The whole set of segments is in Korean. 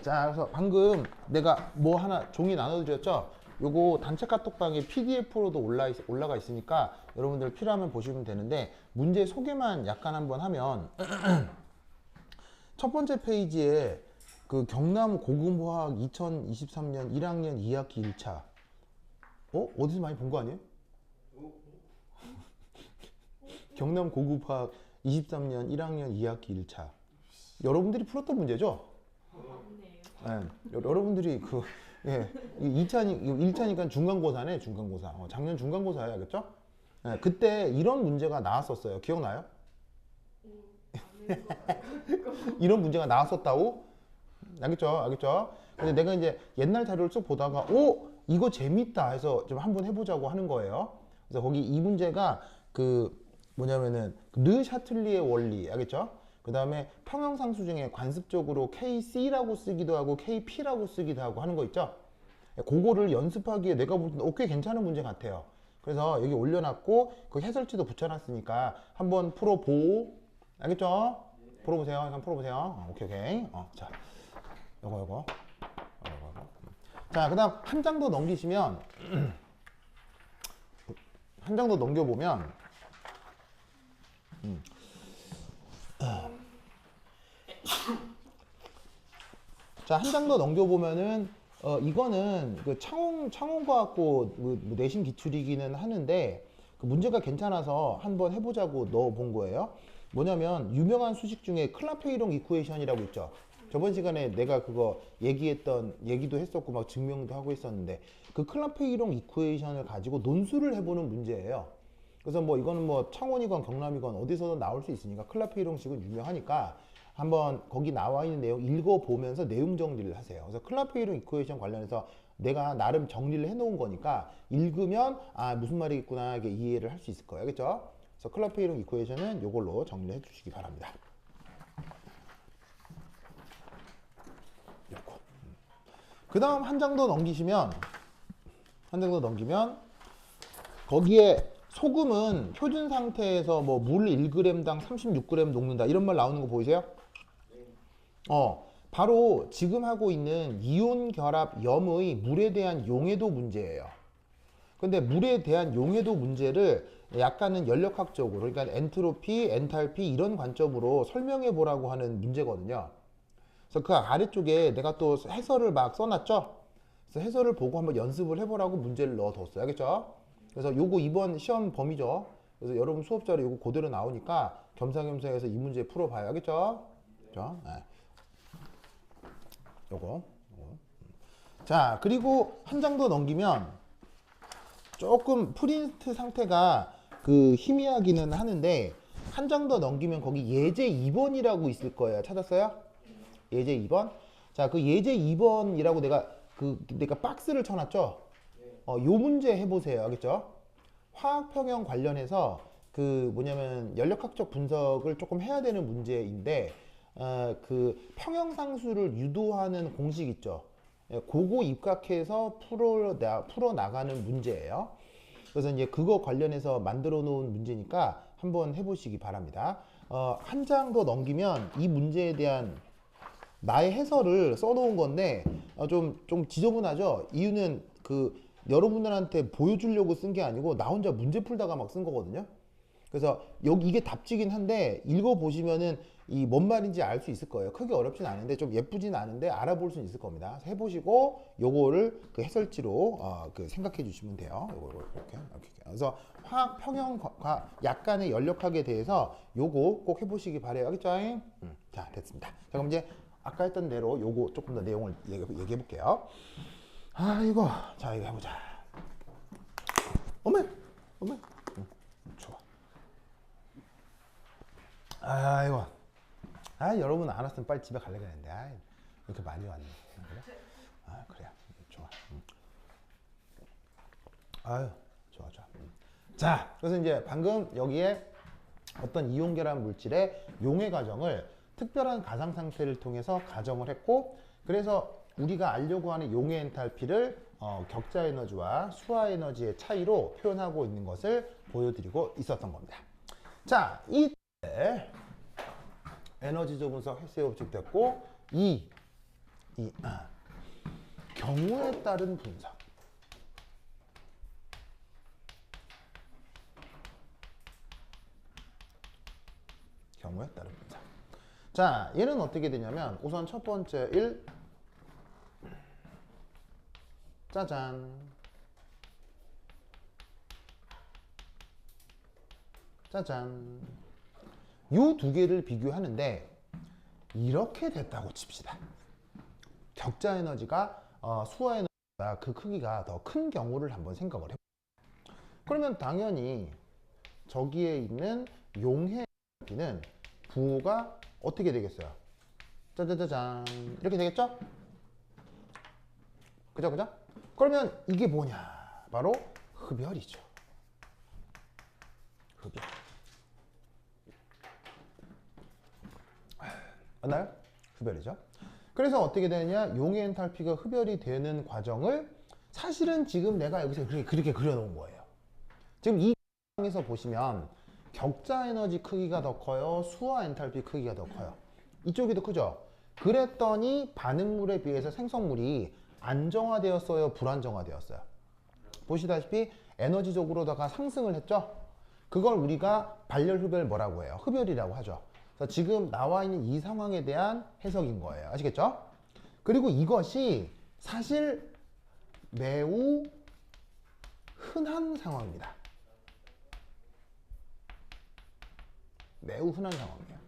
자, 그래서 방금 내가 뭐 하나 종이 나눠드렸죠? 요거 단체 카톡방에 PDF로도 올라가 있으니까 여러분들 필요하면 보시면 되는데, 문제 소개만 약간 한번 하면 첫 번째 페이지에 그 경남 고급화학 2023년 1학년 2학기 1차 어디서 많이 본 거 아니에요? 경남 고급화학 23년 1학년 2학기 1차 여러분들이 풀었던 문제죠? 네, 여러분들이 그 예, 1차니까 중간고사네. 중간고사. 작년 중간고사야, 알겠죠? 네, 그때 이런 문제가 나왔었어요. 기억나요? 이런 문제가 나왔었다고? 알겠죠? 알겠죠? 근데 내가 이제 옛날 자료를 쭉 보다가 이거 재밌다 해서 좀 한번 해보자고 하는 거예요. 그래서 거기 이 문제가 그 뭐냐면은 르 샤틀리의 원리, 알겠죠? 그 다음에 평형상수 중에 관습적으로 KC라고 쓰기도 하고 KP라고 쓰기도 하고 하는 거 있죠? 그거를 연습하기에 내가 볼 때 꽤 괜찮은 문제 같아요. 그래서 여기 올려놨고 그 해설지도 붙여놨으니까 한번 풀어보. 알겠죠? 풀어보세요. 한번 풀어보세요. 오케이 오케이. 자, 요거. 자, 그 다음 한 장 더 넘기시면 한 장 더 넘겨보면 자, 한 장 더 넘겨보면은 이거는 그 창원과학고 뭐 내신 기출이기는 하는데 그 문제가 괜찮아서 한번 해보자고 넣어본 거예요. 뭐냐면 유명한 수식 중에 클라페이롱 이쿠에이션이라고 있죠. 저번 시간에 내가 그거 얘기도 했었고 막 증명도 하고 있었는데 그 클라페이롱 이쿠에이션을 가지고 논술을 해보는 문제예요. 그래서 뭐 이거는 뭐 창원이건 경남이건 어디서든 나올 수 있으니까 클라페이롱식은 유명하니까 한번 거기 나와 있는 내용 읽어보면서 내용 정리를 하세요. 그래서 클라페이롱 이쿠에이션 관련해서 내가 나름 정리를 해놓은 거니까 읽으면 무슨 말이겠구나 이렇게 이해를 할 수 있을 거예요. 알겠죠? 그래서 클라페이롱 이쿠에이션은 이걸로 정리해 주시기 바랍니다. 그 다음 한 장 더 넘기시면 거기에 소금은 표준 상태에서 뭐 물 1g당 36g 녹는다 이런 말 나오는 거 보이세요? 바로 지금 하고 있는 이온 결합 염의 물에 대한 용해도 문제예요. 근데 물에 대한 용해도 문제를 약간은 연력학적으로, 그러니까 엔트로피, 엔탈피 이런 관점으로 설명해 보라고 하는 문제거든요. 그래서 그 아래쪽에 내가 또 해설을 막 써놨죠? 그래서 해설을 보고 한번 연습을 해보라고 문제를 넣어뒀어요. 알겠죠? 그래서 요거 이번 시험 범위죠. 그래서 여러분 수업자료 요거 그대로 나오니까 겸사겸사 해서 이 문제 풀어봐요. 알겠죠? 그죠? 네. 요거. 자, 그리고 한 장 더 넘기면 조금 프린트 상태가 그 희미하기는 하는데 한 장 더 넘기면 거기 예제 2번이라고 있을 거예요. 찾았어요? 예제 2번. 자, 그 예제 2번이라고 내가 박스를 쳐놨죠? 요 문제 해보세요. 알겠죠? 화학평형 관련해서 그 뭐냐면 연력학적 분석을 조금 해야 되는 문제인데 그 평형상수를 유도하는 공식 있죠? 그거 입각해서 풀어나가는 문제예요. 그래서 이제 그거 관련해서 만들어 놓은 문제니까 한번 해보시기 바랍니다. 한 장 더 넘기면 이 문제에 대한 나의 해설을 써놓은 건데 좀 지저분하죠. 이유는 그 여러분들한테 보여주려고 쓴 게 아니고 나 혼자 문제 풀다가 막 쓴 거거든요. 그래서 여기 이게 답지긴 한데 읽어보시면은 이 뭔 말인지 알 수 있을 거예요. 크게 어렵진 않은데 좀 예쁘진 않은데 알아볼 수는 있을 겁니다. 해보시고 요거를 그 해설지로 그 생각해 주시면 돼요. 요거 이렇게. 그래서 화학 평형과 약간의 연력학에 대해서 요거 꼭 해보시기 바래요. 알겠죠? 자, 됐습니다. 자, 그럼 이제 아까 했던 대로 요거 조금 더 내용을 얘기해 볼게요. 이거 자 이거 해보자. 어메 좋아. 이거 여러분 안 왔으면 빨리 집에 갈래 그랬는데 이렇게 많이 왔네. 그래? 그래요. 좋아. 좋아. 자, 그래서 이제 방금 여기에 어떤 이온결합 물질의 용해 과정을 특별한 가상 상태를 통해서 가정을 했고, 그래서 우리가 알려고 하는 용해 엔탈피를 격자 에너지와 수하 에너지의 차이로 표현하고 있는 것을 보여드리고 있었던 겁니다. 자, 이때 에너지적 분석 헬스의 법칙 됐고, 경우에 따른 분석. 경우에 따른 분석. 자, 얘는 어떻게 되냐면 우선 첫 번째 1, 짜잔. 짜잔. 요 두 개를 비교하는데 이렇게 됐다고 칩시다. 격자 에너지가 수화 에너지보다 그 크기가 더 큰 경우를 한번 생각을 해볼게요. 그러면 당연히 저기에 있는 용해 에너지는 부호가 어떻게 되겠어요? 짜자자잔 이렇게 되겠죠? 그죠 그죠? 그러면 이게 뭐냐? 바로 흡열이죠. 흡열. 맞나요? 흡열이죠. 그래서 어떻게 되느냐? 용의 엔탈피가 흡열이 되는 과정을 사실은 지금 내가 여기서 그렇게 그려놓은 거예요. 지금 이 상황에서 보시면 격자 에너지 크기가 더 커요? 수화 엔탈피 크기가 더 커요? 이쪽이 더 크죠? 그랬더니 반응물에 비해서 생성물이 안정화되었어요? 불안정화되었어요? 보시다시피 에너지적으로다가 상승을 했죠? 그걸 우리가 발열 흡열 뭐라고 해요? 흡열이라고 하죠. 그래서 지금 나와 있는 이 상황에 대한 해석인 거예요. 아시겠죠? 그리고 이것이 사실 매우 흔한 상황입니다. 매우 흔한 상황이에요.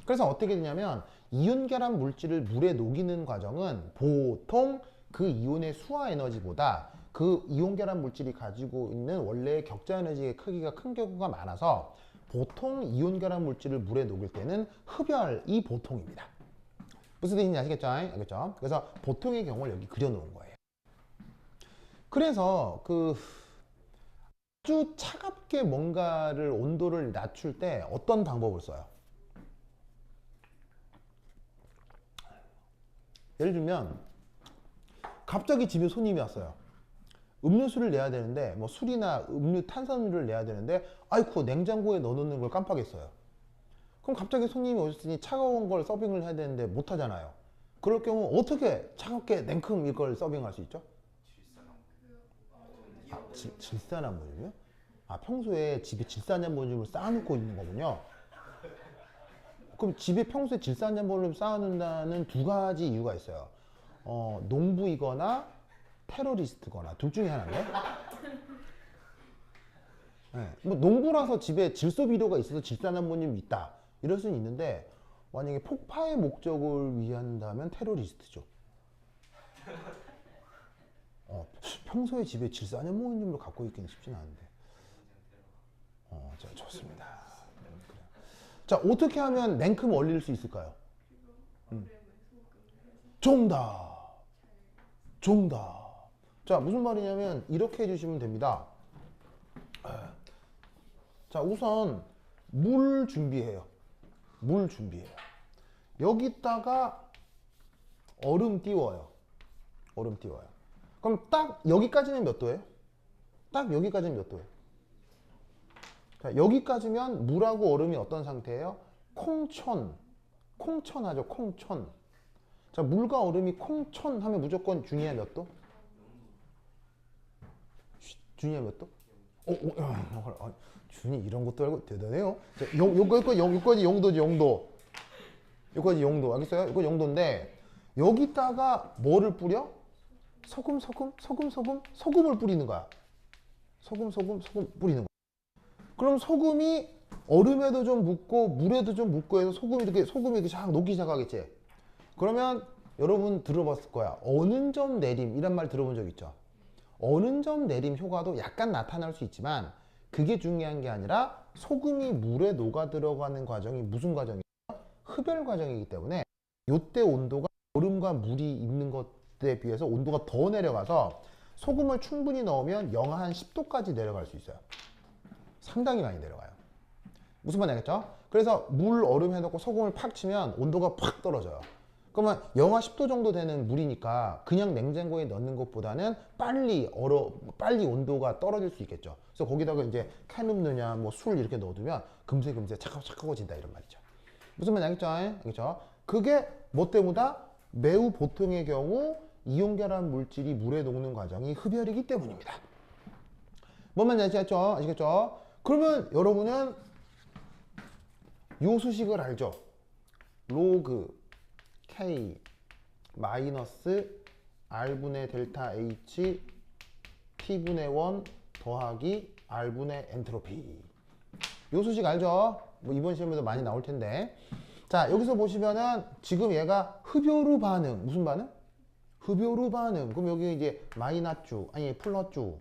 그래서 어떻게 되냐면 이온 결합 물질을 물에 녹이는 과정은 보통 그 이온의 수화 에너지보다 그 이온 결합 물질이 가지고 있는 원래의 격자 에너지의 크기가 큰 경우가 많아서 보통 이온 결합 물질을 물에 녹일 때는 흡열이 보통입니다. 무슨 뜻인지 아시겠죠? 알겠죠? 그래서 보통의 경우를 여기 그려놓은 거예요. 그래서 아주 차갑게 뭔가를 온도를 낮출 때 어떤 방법을 써요? 예를 들면 갑자기 집에 손님이 왔어요. 음료수를 내야 되는데 뭐 술이나 음료 탄산물을 내야 되는데 아이쿠 냉장고에 넣어놓는 걸 깜빡했어요. 그럼 갑자기 손님이 오셨으니 차가운 걸 서빙을 해야 되는데 못 하잖아요. 그럴 경우 어떻게 차갑게 냉큼 이걸 서빙할 수 있죠? 질산암모늄이요? 아, 평소에 집에 질산암모늄을 쌓아놓고 있는 거군요. 그럼 집에 평소에 질산암모늄을 쌓아놓는다는 두 가지 이유가 있어요. 농부이거나 테러리스트거나 둘 중에 하나인데. 네, 뭐 농부라서 집에 질소비료가 있어서 질산암모늄이 있다 이럴 수는 있는데 만약에 폭파의 목적을 위한다면 테러리스트죠. 평소에 집에 질산암모늄을 갖고 있기는 쉽지는 않은데. 자, 좋습니다. 그래요. 자, 어떻게 하면 냉큼 얼릴 수 있을까요? 정답. 정답. 자, 무슨 말이냐면 이렇게 해주시면 됩니다. 자, 우선 물 준비해요. 물 준비해요. 여기다가 얼음 띄워요. 얼음 띄워요. 그럼 딱 여기까지는 몇 도예요? 딱 여기까지는 몇 도예요? 자, 여기까지면 물하고 얼음이 어떤 상태예요? 콩천. 콩천하죠, 콩천. 자, 물과 얼음이 콩천 하면 무조건 중이야 몇 도? 준이야 몇 도? 준이 이런 것도 알고 대단해요. 자, 여기까지 0도지, 0도. 여기까지 0도. 알겠어요? 이거 0도인데 여기다가 뭐를 뿌려? 소금을 뿌리는 거야. 소금 뿌리는 거야. 그럼 소금이 얼음에도 좀 묻고 물에도 좀 묻고 해서 소금이 이렇게 쫙 녹기 시작하겠지. 그러면 여러분 들어봤을 거야. 어느 점 내림 이란 말 들어본 적 있죠? 어느 점 내림 효과도 약간 나타날 수 있지만 그게 중요한 게 아니라 소금이 물에 녹아 들어가는 과정이 무슨 과정이에요? 흡열 과정이기 때문에 이때 온도가 얼음과 물이 있는 것에 비해서 온도가 더 내려가서 소금을 충분히 넣으면 영하 한 10도까지 내려갈 수 있어요. 상당히 많이 내려가요. 무슨 말인지 알겠죠? 그래서 물 얼음 해놓고 소금을 팍 치면 온도가 팍 떨어져요. 그러면 영하 10도 정도 되는 물이니까 그냥 냉장고에 넣는 것보다는 빨리 온도가 떨어질 수 있겠죠. 그래서 거기다가 이제 캔 넣느냐 뭐 술 이렇게 넣어두면 금세 차가워진다 이런 말이죠. 무슨 말인지 알겠죠? 알겠죠? 그게 뭐 때문이다? 매우 보통의 경우 이온결합 물질이 물에 녹는 과정이 흡열이기 때문입니다. 뭔 말인지 아시겠죠? 아시겠죠? 그러면 여러분은 요 수식을 알죠? 로그 K 마이너스 R분의 델타 H T분의 1 더하기 R분의 엔트로피. 요 수식 알죠? 뭐 이번 시험에도 많이 나올 텐데. 자, 여기서 보시면은 지금 얘가 흡요로 반응. 무슨 반응? 흡요로 반응. 그럼 여기 이제 마이너스 아니 플러스.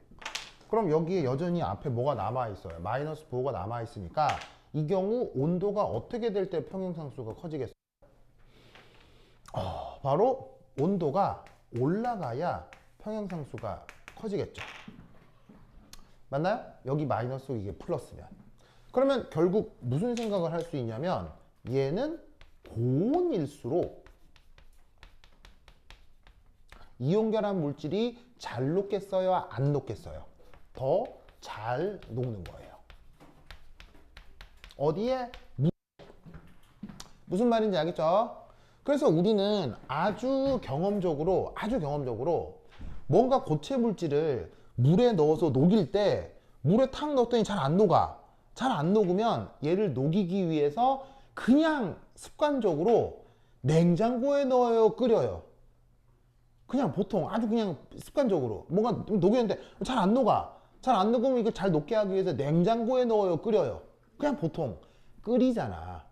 그럼 여기에 여전히 앞에 뭐가 남아 있어요? 마이너스 부호가 남아 있으니까 이 경우 온도가 어떻게 될 때 평형상수가 커지겠어요? 바로 온도가 올라가야 평형상수가 커지겠죠. 맞나요? 여기 마이너스고 이게 플러스면. 그러면 결국 무슨 생각을 할 수 있냐면 얘는 고온일수록 이온결합 물질이 잘 녹겠어요? 안 녹겠어요? 더 잘 녹는 거예요. 어디에? 무슨 말인지 알겠죠? 그래서 우리는 아주 경험적으로 뭔가 고체 물질을 물에 넣어서 녹일 때 물에 탁 넣었더니 잘 안 녹아. 잘 안 녹으면 얘를 녹이기 위해서 그냥 습관적으로 냉장고에 넣어요, 끓여요. 그냥 보통 아주 그냥 습관적으로 뭔가 녹였는데 잘 안 녹아. 잘 안 녹으면 이거 잘 녹게 하기 위해서 냉장고에 넣어요, 끓여요. 그냥 보통 끓이잖아.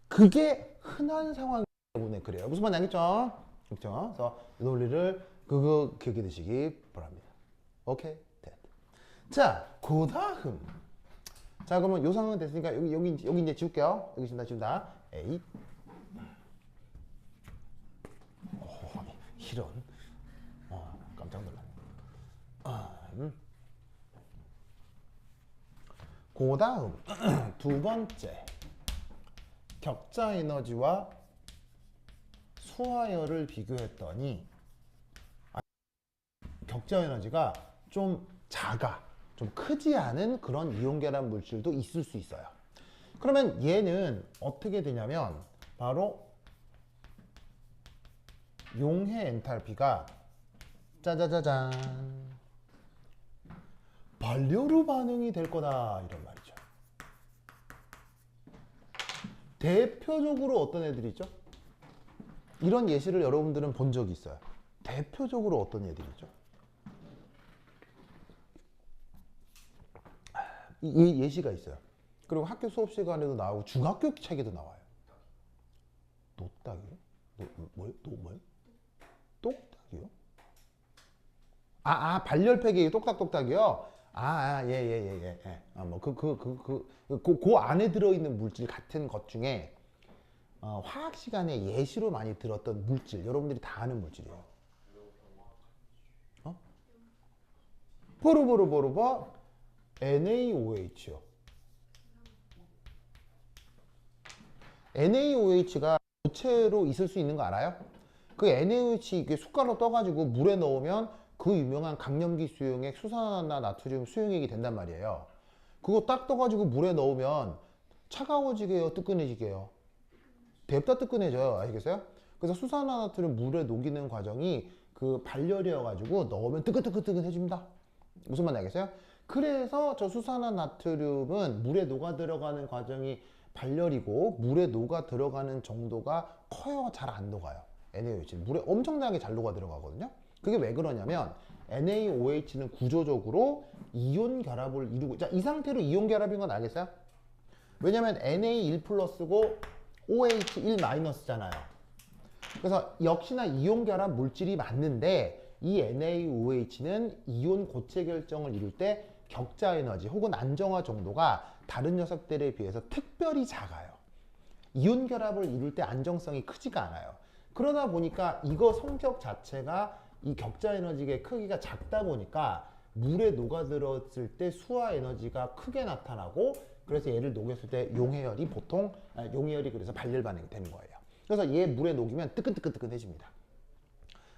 그게 흔한 상황 때문에 그래요. 무슨 말인지 알겠죠? 그렇죠? 그래서 이 논리를 그거 기억해 두시기 바랍니다. 오케이? 됐. 자, 그 다음. 자, 그러면 요 상황은 됐으니까 여기 이제 지울게요. 여기 지운다. 에잇. 이런. 깜짝 놀랐네. 그 다음 두 번째 격자 에너지와 수하열을 비교했더니 격자 에너지가 좀 작아, 좀 크지 않은 그런 이온결합 물질도 있을 수 있어요. 그러면 얘는 어떻게 되냐면 바로 용해 엔탈피가 짜자자잔 반려로 반응이 될 거다 이런 말이죠. 대표적으로 어떤 애들이죠? 이런 예시를 여러분들은 본 적이 있어요. 대표적으로 어떤 애들이죠? 이 예시가 있어요. 그리고 학교 수업 시간에도 나오고 중학교 책에도 나와요. 노딱이요? 뭐요? 똑딱이요? 발열팩이 똑딱똑딱이요? 예. 그 안에 들어있는 물질 같은 것 중에 화학 시간에 예시로 많이 들었던 물질, 여러분들이 다 아는 물질이에요. 보르보르보르보 NaOH요. NaOH가 고체로 있을 수 있는 거 알아요? 그 NaOH 이게 숟가락 떠가지고 물에 넣으면 그 유명한 강염기 수용액 수산화나트륨 수용액이 된단 말이에요. 그거 딱 떠가지고 물에 넣으면 차가워지게요, 뜨끈해지게요? 냅다 뜨끈해져요. 아시겠어요? 그래서 수산화나트륨 물에 녹이는 과정이 그 발열이어가지고 넣으면 뜨끈뜨끈뜨끈해집니다. 무슨 말인지 알겠어요? 그래서 저 수산화나트륨은 물에 녹아 들어가는 과정이 발열이고 물에 녹아 들어가는 정도가 커요? 잘 안 녹아요? NaOH 물에 엄청나게 잘 녹아 들어가거든요. 그게 왜 그러냐면 NaOH는 구조적으로 이온 결합을 이루고, 자, 이 상태로 이온 결합인 건 알겠어요? 왜냐면 Na1 플러스고 OH1 마이너스잖아요. 그래서 역시나 이온 결합 물질이 맞는데 이 NaOH는 이온 고체 결정을 이룰 때 격자 에너지 혹은 안정화 정도가 다른 녀석들에 비해서 특별히 작아요. 이온 결합을 이룰 때 안정성이 크지가 않아요. 그러다 보니까 이거 성격 자체가 이 격자 에너지의 크기가 작다 보니까 물에 녹아들었을 때 수화 에너지가 크게 나타나고, 그래서 얘를 녹였을 때 용해열이 용해열이 그래서 발열 반응이 되는 거예요. 그래서 얘 물에 녹이면 뜨끈뜨끈뜨끈해집니다.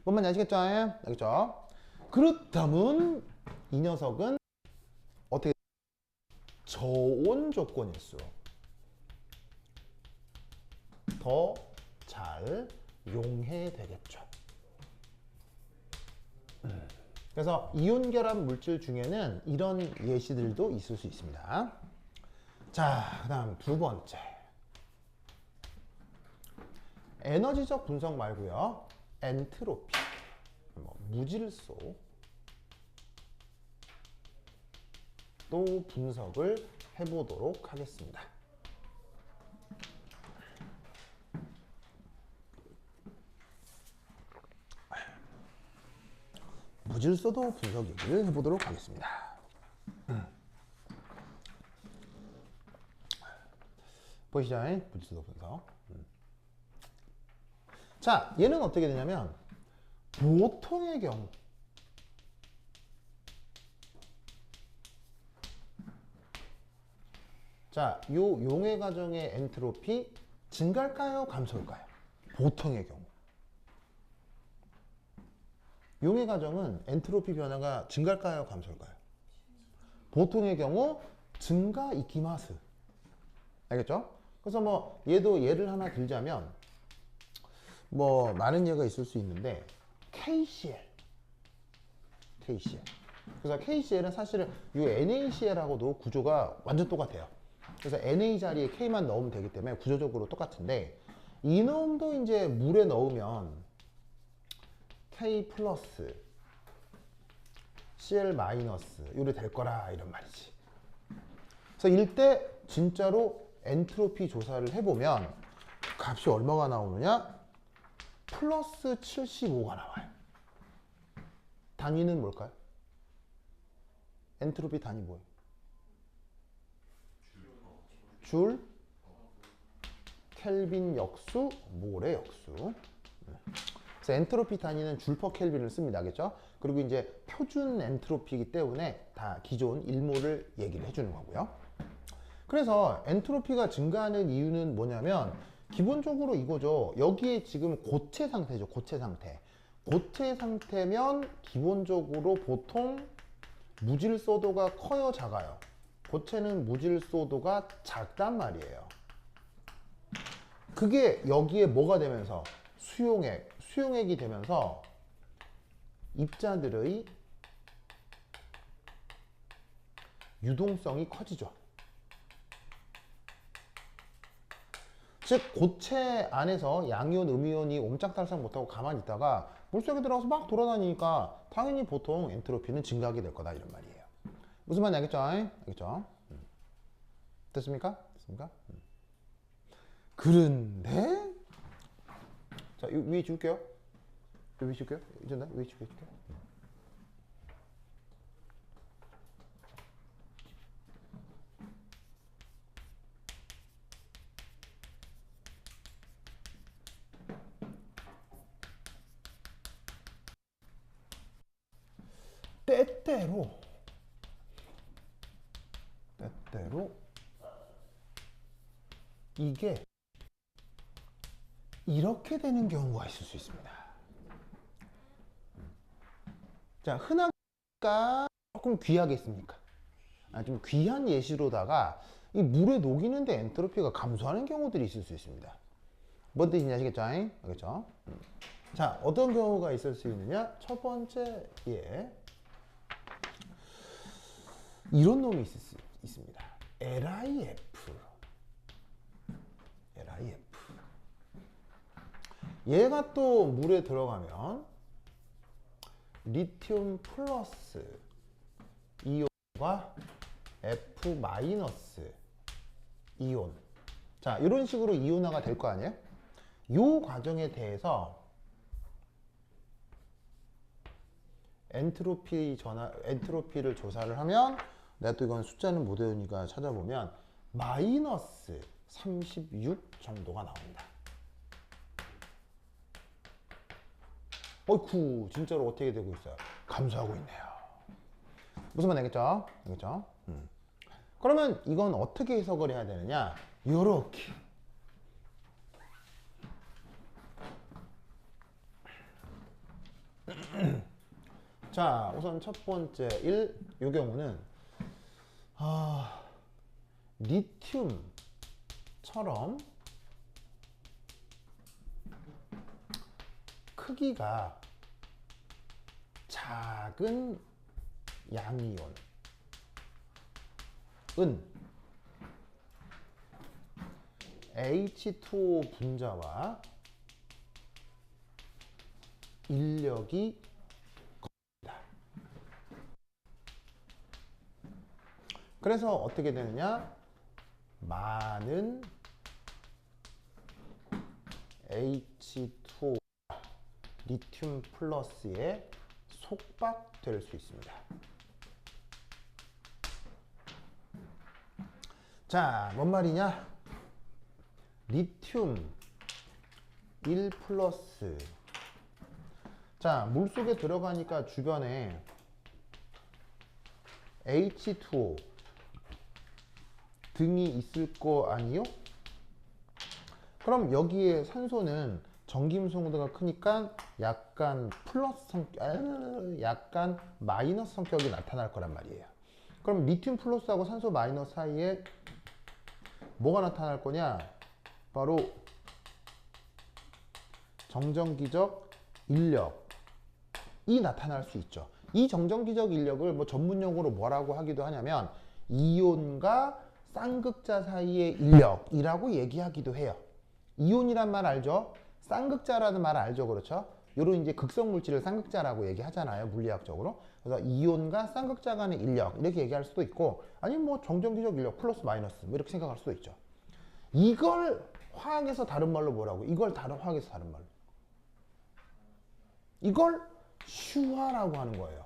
뭔 말인지 아시겠죠? 알겠죠? 그렇다면 이 녀석은 어떻게 저온 조건일수록 더 잘 용해되겠죠. 그래서 이온 결합 물질 중에는 이런 예시들도 있을 수 있습니다. 자, 그 다음 두 번째. 에너지적 분석 말고요. 엔트로피, 무질소 또 분석을 해보도록 하겠습니다. 무질소도 분석 얘기를 해보도록 하겠습니다. 보시죠. 무질소도 분석. 자, 얘는 어떻게 되냐면 보통의 경우 자, 요 용해 과정의 엔트로피 증가할까요? 감소할까요? 보통의 경우 용해 과정은 엔트로피 변화가 증가할까요? 감소할까요? 보통의 경우 증가 이키마스. 알겠죠? 그래서 뭐 얘도 예를 하나 들자면 뭐 많은 예가 있을 수 있는데 KCl. 그래서 KCl은 사실은 이 NaCl하고도 구조가 완전 똑같아요. 그래서 Na 자리에 K만 넣으면 되기 때문에 구조적으로 똑같은데 이놈도 이제 물에 넣으면 K 플러스 Cl 마이너스 요리 될 거라 이런 말이지. 그래서 이때 진짜로 엔트로피 조사를 해보면 값이 얼마가 나오느냐? 플러스 75가 나와요. 단위는 뭘까요? 엔트로피 단위 뭐예요? 줄, 켈빈 역수, 몰의 역수. 그래서 엔트로피 단위는 줄 퍼 켈빈을 씁니다. 알겠죠? 그리고 이제 표준 엔트로피이기 때문에 다 기존 1몰을 얘기를 해주는 거고요. 그래서 엔트로피가 증가하는 이유는 뭐냐면 기본적으로 이거죠. 여기에 지금 고체 상태죠. 고체 상태. 고체 상태면 기본적으로 보통 무질소도가 커요, 작아요? 고체는 무질소도가 작단 말이에요. 그게 여기에 뭐가 되면서 수용액이 되면서 입자들의 유동성이 커지죠. 즉 고체 안에서 양이온, 음이온이 옴짝달싹 못하고 가만히 있다가 물속에 들어가서 막 돌아다니니까 당연히 보통 엔트로피는 증가하게 될 거다 이런 말이에요. 무슨 말인지 알겠죠? 알겠죠? 됐습니까? 됐습니까? 그런데 자, 위에 줄게요. 위에 줄게요. 이전에 위에 줄게요. 때때로 이게 이렇게 되는 경우가 있을 수 있습니다. 자, 흔하니까 조금 귀하겠습니까? 좀 귀한 예시로다가 이 물에 녹이는데 엔트로피가 감소하는 경우들이 있을 수 있습니다. 뭔 뜻인지 아시겠죠? 알겠죠? 자, 어떤 경우가 있을 수 있느냐? 첫 번째, 이런 놈이 있을 수 있습니다. LIF. 얘가 또 물에 들어가면 리튬 플러스 이온과 F 마이너스 이온. 자, 이런 식으로 이온화가 될 거 아니에요? 이 과정에 대해서 엔트로피를 조사를 하면 내가 또 이건 숫자는 못 외우니까 찾아보면 마이너스 36 정도가 나옵니다. 어이쿠, 진짜로 어떻게 되고 있어요? 감소하고 있네요. 무슨 말 알겠죠? 알겠죠? 그러면 이건 어떻게 해석을 해야 되느냐? 요렇게. 자, 우선 첫 번째 이 경우는 리튬처럼 크기가 작은 양이온은 H2O 분자와 인력이 겁니다. 그래서 어떻게 되느냐? 많은 H2O 리튬 플러스에 속박될 수 있습니다. 자, 뭔 말이냐? 리튬 1 플러스. 자, 물속에 들어가니까 주변에 H2O 등이 있을 거 아니요? 그럼 여기에 산소는 전기음성도가 크니까 약간 약간 마이너스 성격이 나타날 거란 말이에요. 그럼 리튬 플러스하고 산소 마이너스 사이에 뭐가 나타날 거냐? 바로 정전기적 인력이 나타날 수 있죠. 이 정전기적 인력을 뭐 전문용어로 뭐라고 하기도 하냐면 이온과 쌍극자 사이의 인력이라고 얘기하기도 해요. 이온이란 말 알죠? 쌍극자라는 말 알죠? 그렇죠? 요런 이제 극성 물질을 쌍극자라고 얘기하잖아요, 물리학적으로. 그래서 이온과 쌍극자 간의 인력 이렇게 얘기할 수도 있고, 아니면 뭐 정전기적 인력 플러스 마이너스 뭐 이렇게 생각할 수도 있죠. 이걸 화학에서 다른 말로 뭐라고? 이걸 다른 화학에서 다른 말로. 이걸 수화라고 하는 거예요.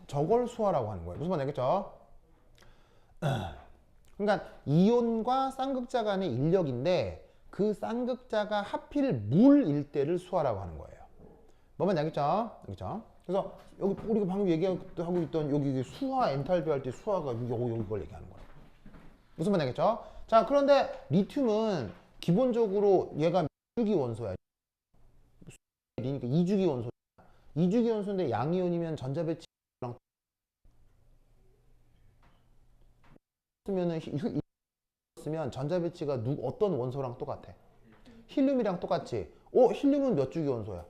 저걸 수화라고 하는 거예요. 무슨 말인지 알겠죠? 그러니까 이온과 쌍극자 간의 인력인데 그 쌍극자가 하필 물일 때를 수화라고 하는 거예요. 뭐만 알겠죠? 알겠죠? 그래서 여기 우리가 방금 얘기하고 있던 여기 수화 엔탈피 할 때 수화가 여기 이걸 얘기하는 거예요. 무슨 말 알겠죠? 자, 그런데 리튬은 기본적으로 얘가 주기 원소야. 그러니까 2주기 원소. 2주기 원소인데 양이온이면 전자 배치랑 쓰면 전자 배치가 어떤 원소랑 똑같아? 힐륨이랑 똑같지. 힐륨은 몇 주기 원소야?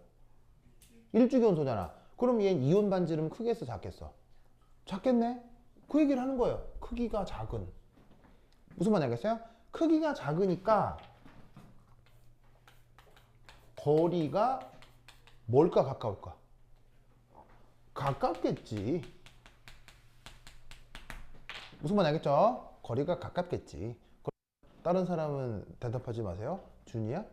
1주기 원소잖아. 그럼 얘 이온 반지름 크겠어, 작겠어? 작겠네? 그 얘기를 하는 거예요. 크기가 작은. 무슨 말인지 알겠어요? 크기가 작으니까 거리가 뭘까, 가까울까? 가깝겠지. 무슨 말인지 알겠죠? 거리가 가깝겠지. 다른 사람은 대답하지 마세요. 준이야?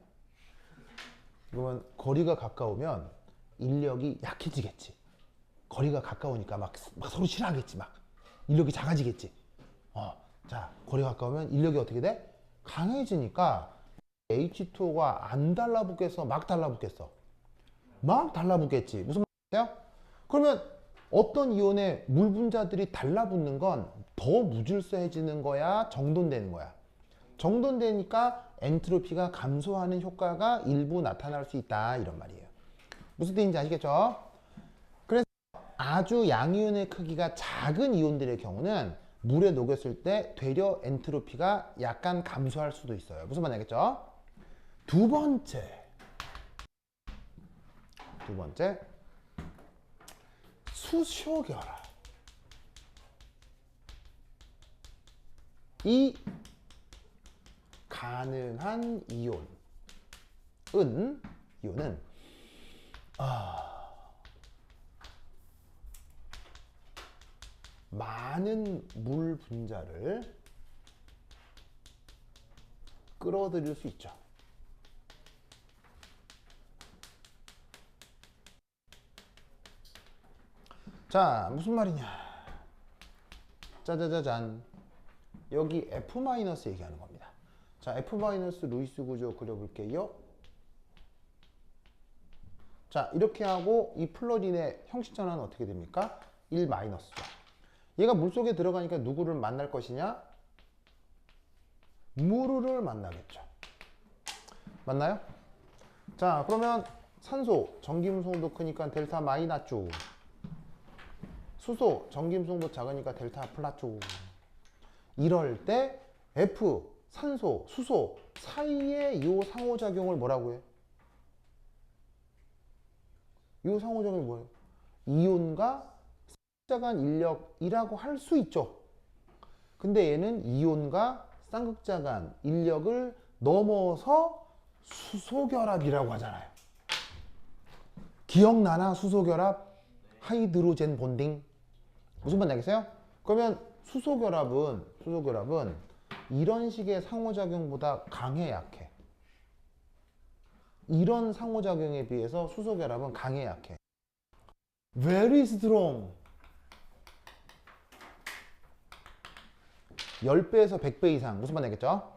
그러면 거리가 가까우면 인력이 약해지겠지. 거리가 가까우니까 막 서로 싫어하겠지. 막 인력이 작아지겠지. 자, 거리가 가까우면 인력이 어떻게 돼? 강해지니까 H2O가 안 달라붙겠어? 막 달라붙겠어? 막 달라붙겠지. 무슨 말이에요? 그러면 어떤 이온의 물 분자들이 달라붙는 건 더 무질서해지는 거야? 정돈되는 거야? 정돈되니까 엔트로피가 감소하는 효과가 일부 나타날 수 있다, 이런 말이에요. 무슨 뜻인지 아시겠죠? 그래서 아주 양이온의 크기가 작은 이온들의 경우는 물에 녹였을 때 되려 엔트로피가 약간 감소할 수도 있어요. 무슨 말인지 알겠죠? 두 번째, 수소결합. 이 가능한 이온은 많은 물 분자를 끌어들일 수 있죠. 자, 무슨 말이냐? 짜자자잔. 여기 F- 얘기하는 겁니다. 자, F- 루이스 구조 그려볼게요. 자, 이렇게 하고 이 플러린의 형식 전환은 어떻게 됩니까? 1 마이너스죠. 얘가 물속에 들어가니까 누구를 만날 것이냐? 무르를 만나겠죠. 맞나요? 자, 그러면 산소 전기음성도 크니까 델타 마이 낮죠. 수소 전기음성도 작으니까 델타 플라죠. 이럴 때 F, 산소, 수소 사이의 이 상호작용을 뭐라고 해? 이 상호작용이 뭐예요? 이온과 쌍극자 간 인력이라고 할 수 있죠. 근데 얘는 이온과 쌍극자 간 인력을 넘어서 수소결합이라고 하잖아요. 기억나나? 수소결합? 하이드로젠 본딩. 무슨 말인지 알겠어요? 그러면 수소결합은 이런 식의 상호작용보다 강해, 약해? 이런 상호작용에 비해서 수소결합은 강해, 약해? Very strong. 10배에서 100배 이상. 무슨 말인지 알겠죠?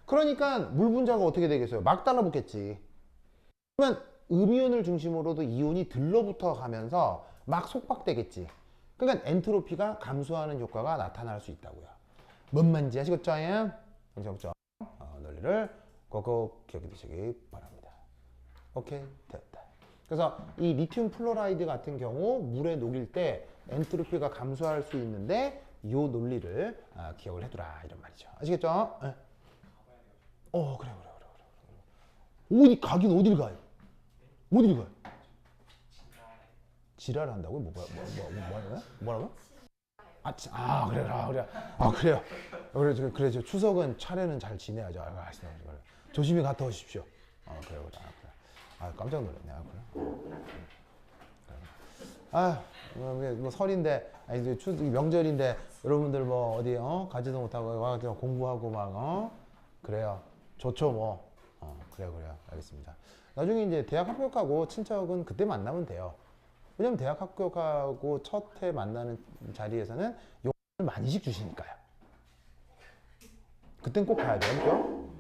그러니까 물 분자가 어떻게 되겠어요? 막 달라붙겠지. 그러면 음이온을 중심으로도 이온이 들러붙어 가면서 막 속박되겠지. 그러니까 엔트로피가 감소하는 효과가 나타날 수 있다고요. 뭔 말인지 아시겠죠? 그렇죠? 논리를 꼭꼭 기억해 두시기 바랍니다. 오케이, 됐다. 그래서 이 리튬 플로라이드 같은 경우 물에 녹일 때 엔트로피가 감소할 수 있는데 이 논리를 기억을 해두라 이런 말이죠. 아시겠죠? 네. 그래. 어디 가긴 어딜 가요? 어딜 가요? 지랄한다고요? 뭐라고요? 그래요. 그래. 추석은 차례는 잘 지내야죠. 조심히 갔다 오십시오. 그래. 깜짝 놀랐네. 그래. 뭐 설인데, 명절인데 여러분들 뭐 어디 가지도 못하고 와가지고 공부하고 막 그래요. 좋죠 뭐. 그래요. 알겠습니다. 나중에 이제 대학 합격하고 친척은 그때 만나면 돼요. 왜냐면 대학 합격하고 첫 해 만나는 자리에서는 용돈을 많이씩 주시니까요. 그땐 꼭 가야 돼요. 그죠?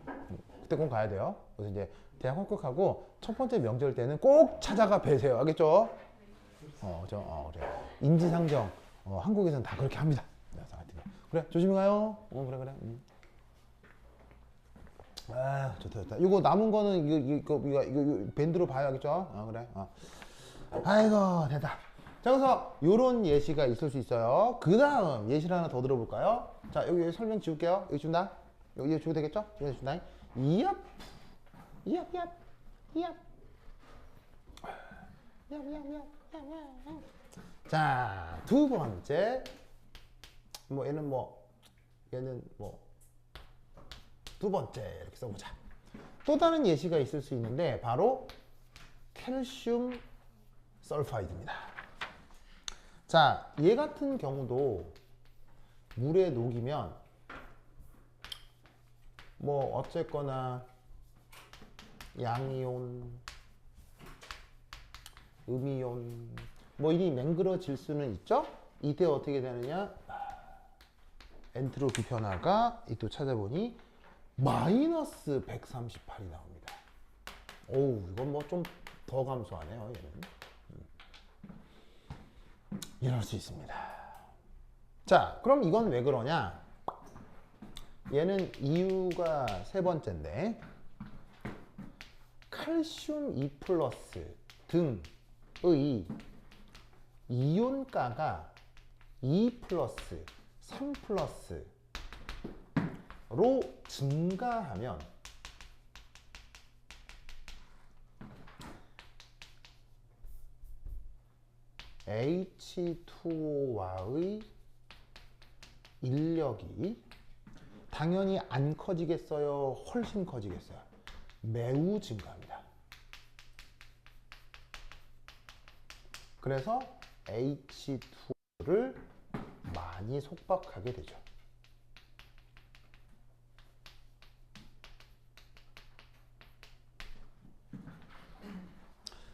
그때 꼭 가야 돼요. 그래서 이제 대학 합격하고 첫 번째 명절 때는 꼭 찾아가 뵈세요. 알겠죠? 그래. 인지상정. 한국에서는 다 그렇게 합니다. 그래, 조심히 가요. 그래. 좋다. 이거 남은 거는 이거 밴드로 봐야겠죠? 그래. 아이고, 됐다. 자, 그래서 요런 예시가 있을 수 있어요. 그 다음 예시를 하나 더 들어볼까요? 자, 여기 설명 지울게요. 여기 준다. 여기 지우면 되겠죠? 여기 준다. 이압. 자, 두 번째. 얘는 두 번째 이렇게 써보자. 또 다른 예시가 있을 수 있는데 바로 칼슘 설파이드입니다. 자, 얘 같은 경우도 물에 녹이면 어쨌거나 양이온, 음이온 이리 맹그러질 수는 있죠. 이때 어떻게 되느냐? 엔트로피 변화가 또 찾아보니 마이너스 138이 나옵니다. 이건 좀 더 감소하네요. 얘는. 이럴 수 있습니다. 자, 그럼 이건 왜 그러냐? 얘는 이유가 세 번째인데 칼슘 2 플러스 등의 이온가가 2 플러스 3 플러스로 증가하면 H2O와의 인력이 당연히 안 커지겠어요? 훨씬 커지겠어요? 매우 증가합니다. 그래서 H2O를 많이 속박하게 되죠.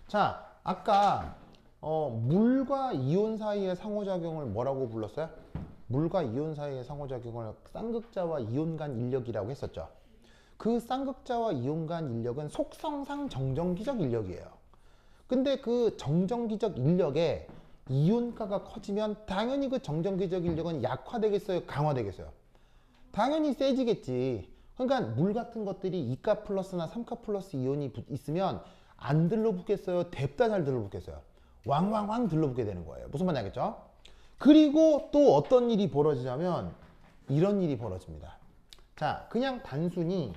자, 아까 물과 이온 사이의 상호작용을 뭐라고 불렀어요? 물과 이온 사이의 상호작용을 쌍극자와 이온 간 인력이라고 했었죠. 그 쌍극자와 이온 간 인력은 속성상 정전기적 인력이에요. 근데 그 정전기적 인력에 이온가가 커지면 당연히 그 정전기적 인력은 약화되겠어요? 강화되겠어요? 당연히 세지겠지. 그러니까 물 같은 것들이 2가 플러스나 3가 플러스 이온이 있으면 안 들러붙겠어요? 뎁다 잘 들러붙겠어요? 왕왕왕 들러붙게 되는 거예요. 무슨 말인지 알겠죠? 그리고 또 어떤 일이 벌어지냐면 이런 일이 벌어집니다. 자, 그냥 단순히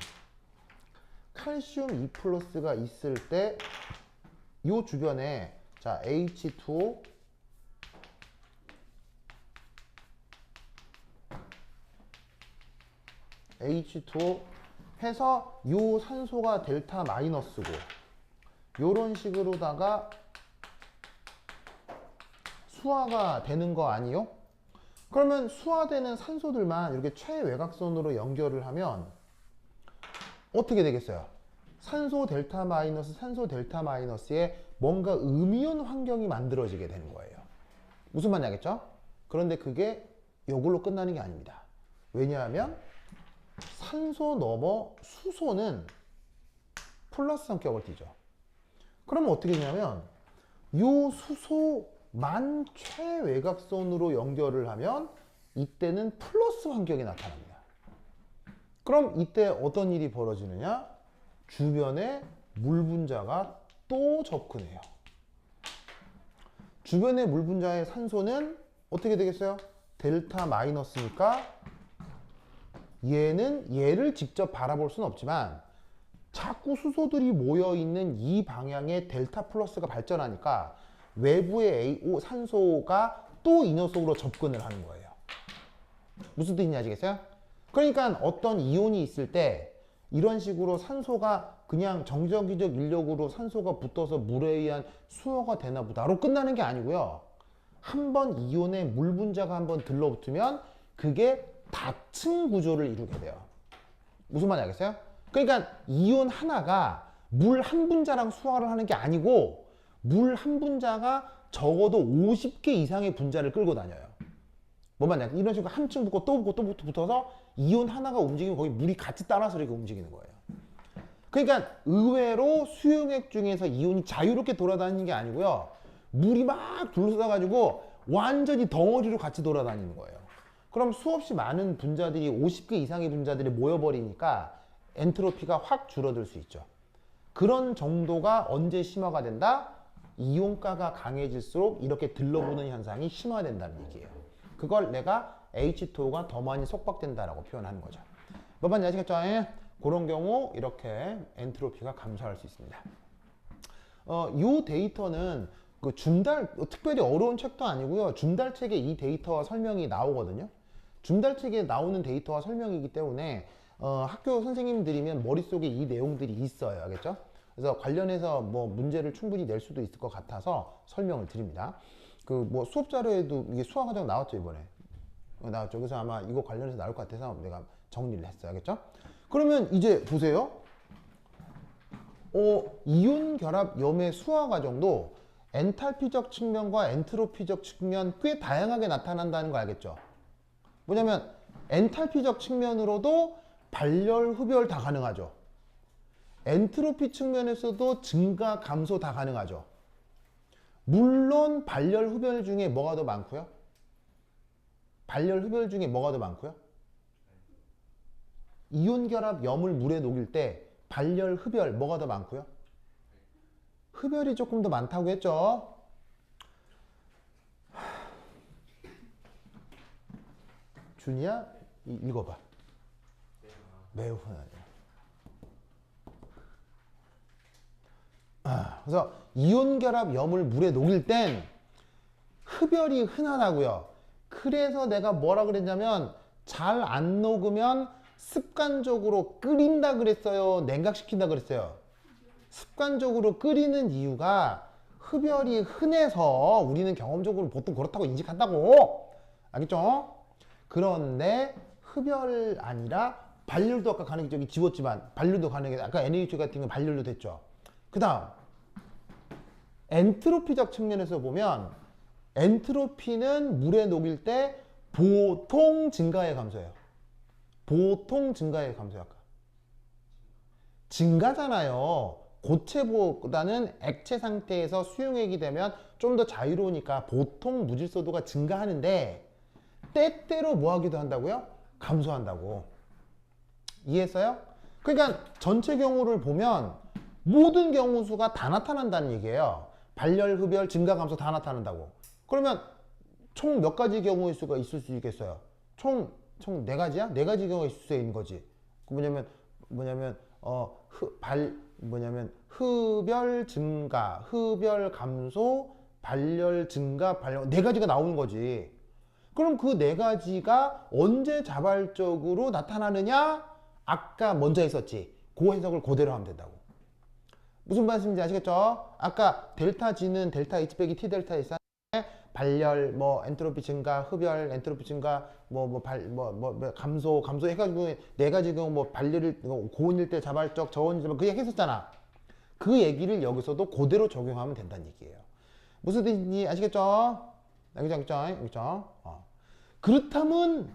칼슘 2 플러스가 있을 때 이 주변에 자, H2O H2O 해서 요 산소가 델타 마이너스고 요런 식으로다가 수화가 되는 거 아니요? 그러면 수화되는 산소들만 이렇게 최외곽선으로 연결을 하면 어떻게 되겠어요? 산소 델타 마이너스 산소 델타 마이너스에 뭔가 음이온 환경이 만들어지게 되는 거예요. 무슨 말인지 알겠죠? 그런데 그게 이걸로 끝나는 게 아닙니다. 왜냐하면 산소 넘어 수소는 플러스 성격을 띠죠. 그러면 어떻게 되냐면 요 수소만 최외곽선으로 연결을 하면 이때는 플러스 환경이 나타납니다. 그럼 이때 어떤 일이 벌어지느냐? 주변에 물 분자가 또 접근해요. 주변의 물 분자의 산소는 어떻게 되겠어요? 델타 마이너스니까 얘는 얘를 직접 바라볼 수는 없지만 자꾸 수소들이 모여있는 이 방향에 델타 플러스가 발전하니까 외부의 산소가 또 이 녀석으로 접근을 하는 거예요. 무슨 뜻인지 아시겠어요? 그러니까 어떤 이온이 있을 때 이런 식으로 산소가 그냥 정적이적 인력으로 산소가 붙어서 물에 의한 수호가 되나 보다로 끝나는 게 아니고요. 한번 이온의 물 분자가 한번 들러붙으면 그게 다층 구조를 이루게 돼요. 무슨 말인지 알겠어요? 그러니까 이온 하나가 물 한 분자랑 수화를 하는 게 아니고 물 한 분자가 적어도 50개 이상의 분자를 끌고 다녀요. 뭔 말이냐? 이런 식으로 한 층 붙고 또 붙고 또 붙어서 이온 하나가 움직이면 거기 물이 같이 따라서 이렇게 움직이는 거예요. 그러니까 의외로 수용액 중에서 이온이 자유롭게 돌아다니는 게 아니고요. 물이 막 둘러싸가지고 완전히 덩어리로 같이 돌아다니는 거예요. 그럼 수없이 많은 분자들이 50개 이상의 분자들이 모여버리니까 엔트로피가 확 줄어들 수 있죠. 그런 정도가 언제 심화가 된다? 이온가가 강해질수록 이렇게 들러붙는 현상이 심화된다는 얘기예요. 그걸 내가 H2O가 더 많이 속박된다라고 표현하는 거죠. 몇 번째 아시겠죠? 그런 경우 이렇게 엔트로피가 감소할 수 있습니다. 이 데이터는 그 특별히 어려운 책도 아니고요. 준달책에 이 데이터와 설명이 나오거든요. 준달책에 나오는 데이터와 설명이기 때문에 학교 선생님들이면 머릿속에 이 내용들이 있어요. 알겠죠? 그래서 관련해서 뭐 문제를 충분히 낼 수도 있을 것 같아서 설명을 드립니다. 그 뭐 수업 자료에도 이게 수학 과정 나왔죠, 이번에. 나왔죠. 그래서 아마 이거 관련해서 나올 것 같아서 내가 정리를 했어요. 알겠죠? 그러면 이제 보세요. 이온 결합 염의 수화 과정도 엔탈피적 측면과 엔트로피적 측면 꽤 다양하게 나타난다는 거 알겠죠? 뭐냐면 엔탈피적 측면으로도 발열, 흡열 다 가능하죠. 엔트로피 측면에서도 증가, 감소 다 가능하죠. 물론 발열, 흡열 중에 뭐가 더 많고요? 발열, 흡열 중에 뭐가 더 많고요? 이온 결합 염을 물에 녹일 때 발열, 흡열 뭐가 더 많고요? 흡열이 조금 더 많다고 했죠. 준이야, 읽어봐. 매우 흔하죠. 그래서 이온 결합 염을 물에 녹일 땐 흡열이 흔하다고요. 그래서 내가 뭐라 그랬냐면 잘 안 녹으면 습관적으로 끓인다 그랬어요? 냉각시킨다 그랬어요? 습관적으로 끓이는 이유가 흡열이 흔해서 우리는 경험적으로 보통 그렇다고 인식한다고. 알겠죠? 그런데 흡열 아니라 발열도 아까 가능해 저기 지웠지만 발열도 가능해. 아까 NaOH 같은 건 발열도 됐죠. 그 다음 엔트로피적 측면에서 보면 엔트로피는 물에 녹일 때 보통 증가에 감소해요. 보통 증가에 감소해요. 아까 증가잖아요. 고체보다는 액체 상태에서 수용액이 되면 좀 더 자유로우니까 보통 무질서도가 증가하는데 때때로 뭐 하기도 한다고요? 감소한다고. 이해했어요? 그러니까 전체 경우를 보면 모든 경우 수가 다 나타난다는 얘기예요. 발열, 흡열, 증가, 감소 다 나타난다고. 그러면 총 몇 가지 경우의 수가 있을 수 있겠어요? 총 네 가지야? 네 가지 경우가 있을 수 있는 거지. 그 뭐냐면 뭐냐면 뭐냐면 흡열 증가, 흡열 감소, 발열 증가, 발열 네 가지가 나오는 거지. 그럼 그 네 가지가 언제 자발적으로 나타나느냐? 아까 먼저 했었지. 그 해석을 그대로 하면 된다고. 무슨 말씀인지 아시겠죠? 아까 델타 G는 델타 H 빼기 T 델타 S 발열, 뭐 엔트로피 증가, 흡열, 엔트로피 증가, 감소 해가지고 네 가지 경우 뭐 발열일 고온일 때 자발적, 저온일 때 그 얘기 했었잖아. 그 얘기를 여기서도 그대로 적용하면 된다는 얘기예요. 무슨 뜻인지 아시겠죠? 알겠죠? 그렇다면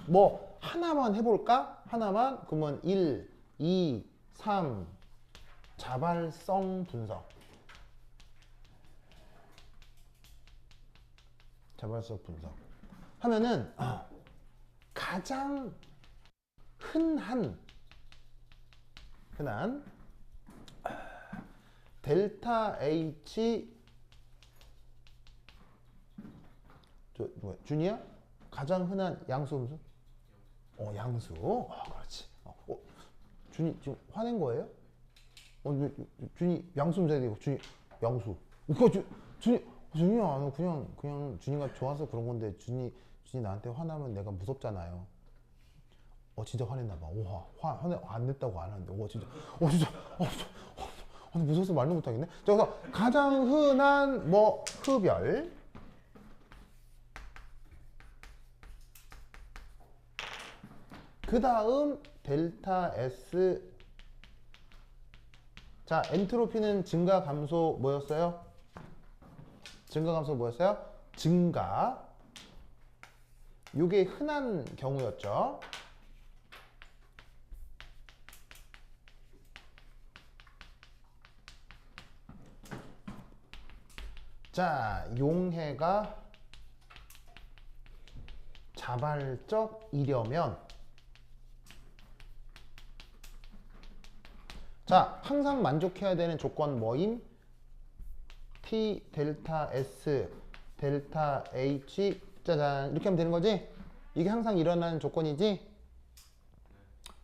뭐 하나만 해볼까? 하나만 그러면 1, 2, 3 자발성 분석. 자발성 분석 하면은 가장 흔한 델타 H 준이야? 가장 흔한 양수 음수? 양수. 그렇지. 준이 지금 화낸 거예요? 준이 양수 음수야 되고 준이 양수. 준이야, 너 그냥 준이가 좋아서 그런 건데 준이 나한테 화나면 내가 무섭잖아요. 진짜 화냈나 봐. 안 냈다고 안 하는데. 무서워서 말도 못 하겠네. 그래서 가장 흔한 뭐 흡열, 그 다음 델타 S. 자, 엔트로피는 증가 감소 뭐였어요? 증가 감소 뭐였어요? 증가. 요게 흔한 경우였죠. 자, 용해가 자발적이려면 자, 항상 만족해야 되는 조건 뭐임? T, 델타 S, 델타 H, 짜잔. 이렇게 하면 되는 거지? 이게 항상 일어나는 조건이지?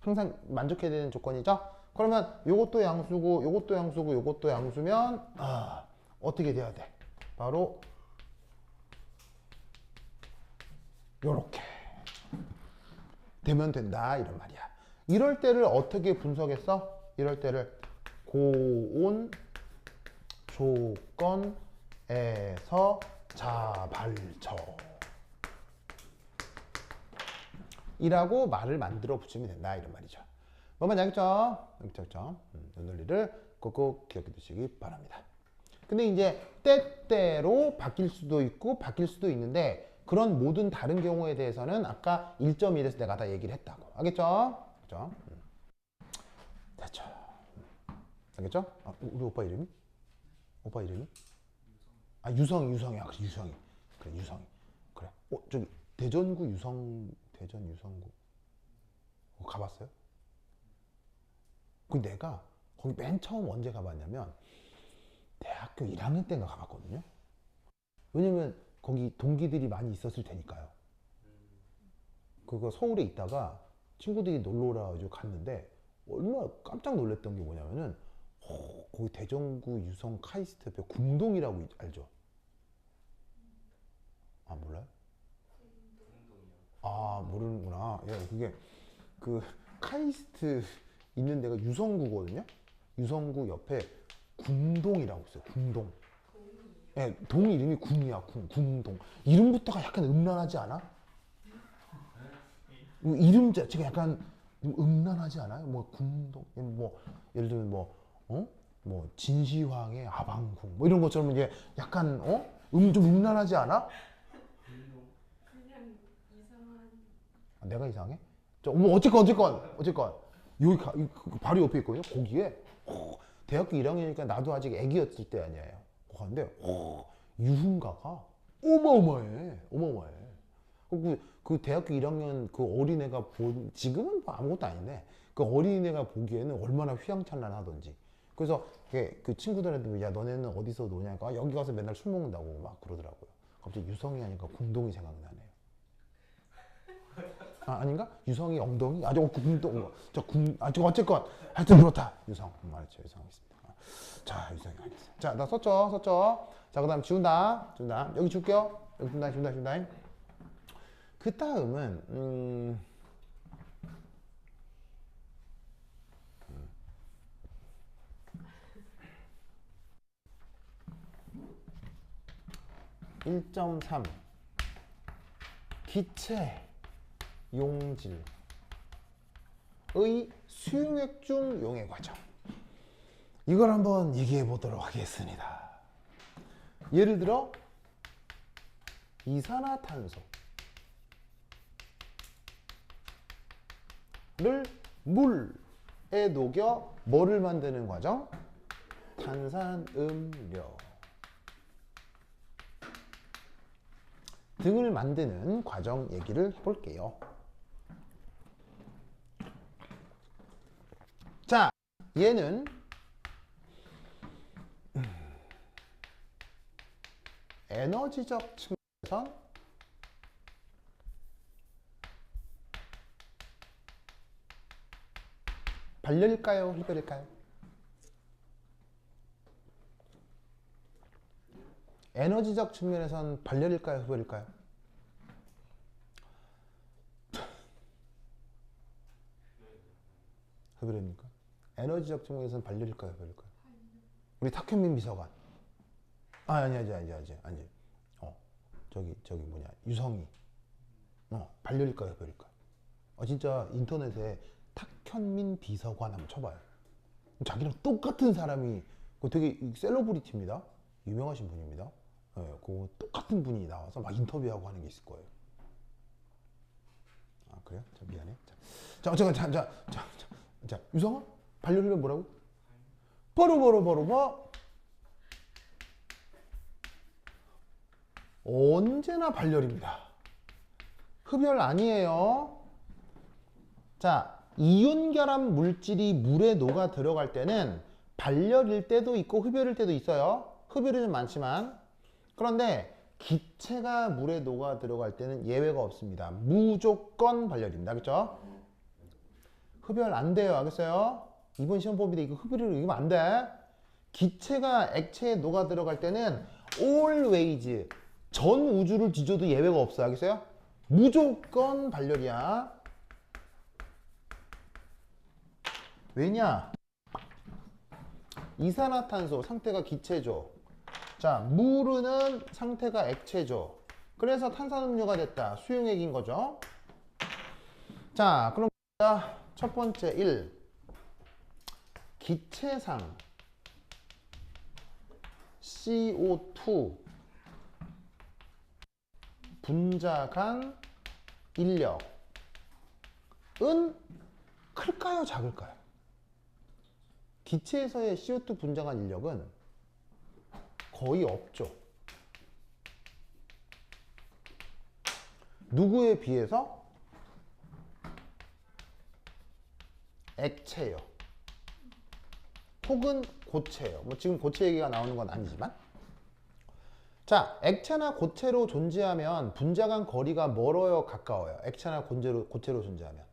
항상 만족해야 되는 조건이죠? 그러면 요것도 양수고, 요것도 양수고, 요것도 양수면, 어떻게 돼야 돼? 바로, 요렇게. 되면 된다. 이런 말이야. 이럴 때를 어떻게 분석했어? 이럴 때를 고온 조건에서 자발적 이라고 말을 만들어 붙이면 된다 이런 말이죠. 뭐만 알겠죠? 알겠죠? 이 논리를 꼭꼭 기억해 두시기 바랍니다. 근데 이제 때때로 바뀔 수도 있고 바뀔 수도 있는데 그런 모든 다른 경우에 대해서는 아까 1.1에서 내가 다 얘기를 했다고. 알겠죠? 그렇죠? 됐죠? 알겠죠? 우리 오빠 이름이? 오빠 이름이? 유성이야. 그래, 유성이. 그래, 유성이. 그래. 저기 대전 유성구 가봤어요? 그 내가 거기 맨 처음 언제 가봤냐면 대학교 1학년 때인가 가봤거든요. 왜냐면 거기 동기들이 많이 있었을 테니까요. 그거 서울에 있다가 친구들이 놀러 오라 가지고 갔는데 얼마나 깜짝 놀랐던 게 뭐냐면은 거기 대전구 유성 카이스트 옆에 궁동이라고 알죠? 몰라요? 모르는구나. 그게 그 카이스트 있는 데가 유성구거든요. 유성구 옆에 궁동이라고 있어요. 궁동. 예, 동 이름이 궁이야. 궁동. 이름부터가 약간 음란하지 않아? 이름 자체가 약간 음란하지 않아요? 뭐 궁동, 뭐 예를 들면 뭐 진시황의 아방궁 뭐 이런 것처럼 이제 약간 좀 음란하지 않아? 그냥 이상한. 내가 이상해? 어쨌건 여기 바로 옆에 있거든요. 거기에 대학교 1학년이니까 나도 아직 애기였을 때 아니에요. 거기인데 유흥가가 어마어마해. 그 대학교 1학년 그 어린애가 지금은 뭐 아무것도 아닌데 그 어린애가 보기에는 얼마나 휘황찬란하던지. 그래서 그 친구들한테 야 너네는 어디서 노냐니까 여기 가서 맨날 술 먹는다고 막 그러더라고요. 갑자기 유성이 하니까 궁동이 생각나네요. 아닌가? 유성이 엉덩이? 저거 어쨌건 하여튼 그렇다. 유성 말했죠. 유성 있습니다. 자, 유성이 알겠어요. 자, 나 썼죠. 자, 그다음 지운다. 여기 줄게요. 여기 지운다. 그 다음은 1.3 기체 용질의 수용액중 용해 과정. 이걸 한번 얘기해 보도록 하겠습니다. 예를 들어 이산화탄소를 물에 녹여 뭐를 만드는 과정? 탄산음료 등을 만드는 과정 얘기를 해볼게요. 자, 얘는 에너지적 측면에선 발열일까요? 흡열일까요? 에너지적 측면에선 발열일까요? 흡열일까요? 흡열입니까? 에너지적 측면에서는 발열일까요? 흡열일까요? 우리 탁현민 비서관. 아니. 저기 뭐냐, 유성이. 발열일까요? 흡열일까요? 진짜 인터넷에 탁현민 비서관 한번 쳐봐요. 자기랑 똑같은 사람이, 되게 셀러브리티입니다. 유명하신 분입니다. 네, 그 똑같은 분이 나와서 막 인터뷰하고 하는 게 있을 거예요. 아, 그래요? 자, 미안해. 자, 유성아, 발열이면 뭐라고? 버르. 언제나 발열입니다. 흡열 아니에요. 자, 이온결합 물질이 물에 녹아 들어갈 때는 발열일 때도 있고 흡열일 때도 있어요. 흡열이 좀 많지만. 그런데 기체가 물에 녹아 들어갈 때는 예외가 없습니다. 무조건 발열입니다. 그렇죠? 흡열 안 돼요. 알겠어요? 이번 시험 범위대 이거 흡열을 이기면 안 돼. 기체가 액체에 녹아 들어갈 때는 always 전 우주를 뒤져도 예외가 없어. 알겠어요? 무조건 발열이야. 왜냐? 이산화탄소 상태가 기체죠. 자, 물은 상태가 액체죠. 그래서 탄산음료가 됐다. 수용액인 거죠. 자, 그럼 첫 번째 1. 기체상 CO2 분자간 인력은 클까요? 작을까요? 기체에서의 CO2 분자간 인력은 거의 없죠. 누구에 비해서? 액체요. 혹은 고체요. 뭐 지금 고체 얘기가 나오는 건 아니지만. 자, 액체나 고체로 존재하면 분자간 거리가 멀어요, 가까워요? 액체나 고체로 존재하면.